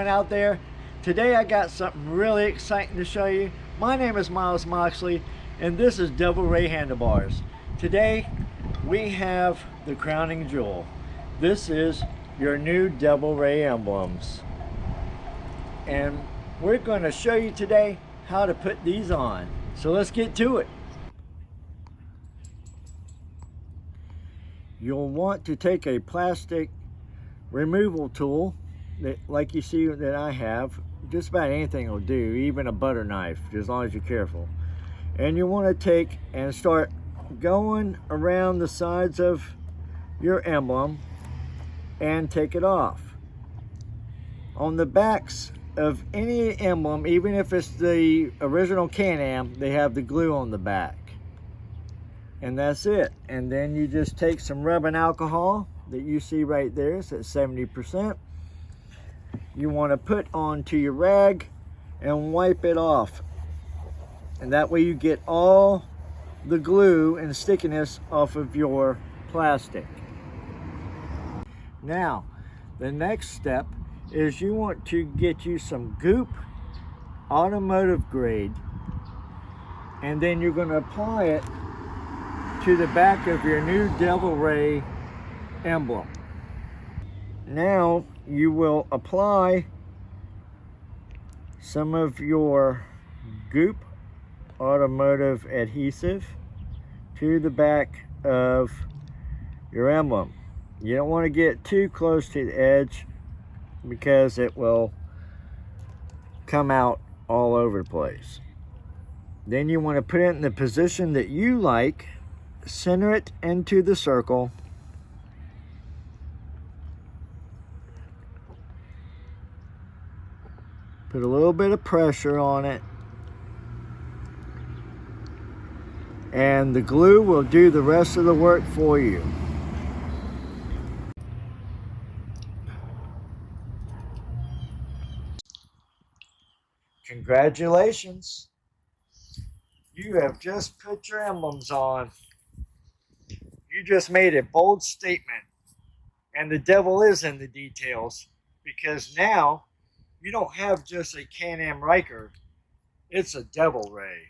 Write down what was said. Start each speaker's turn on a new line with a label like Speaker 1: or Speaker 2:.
Speaker 1: everyone out there. Today I got something really exciting to show you. My name is Miles Moxley and this is Devil Ray Handlebars. Today we have the crowning jewel. This is your new Devil Ray Emblems. And we're going to show you today how to put these on. So let's get to it. You'll want to take a plastic removal tool that, like you see that I have. Just about anything will do, even a butter knife, as long as you're careful. And you want to take and start going around the sides of your emblem and take it off. On the backs of any emblem, even if it's the original Can-Am, they have the glue on the back. And that's it. And then you just take some rubbing alcohol that you see right there, it's at 70%. You want to put onto your rag and wipe it off. And that way you get all the glue and stickiness off of your plastic. Now, the next step is you want to get you some Goop automotive grade, and then you're going to apply it to the back of your new Devil Ray emblem. Now you will apply some of your Goop automotive adhesive to the back of your emblem. You don't want to get too close to the edge because it will come out all over the place. Then you want to put it in the position that you like, center it into the circle, put a little bit of pressure on it, and the glue will do the rest of the work for you. Congratulations! You have just put your emblems on. You just made a bold statement, and the devil is in the details, because now you don't have just a Can-Am Riker, it's a Devil Ray.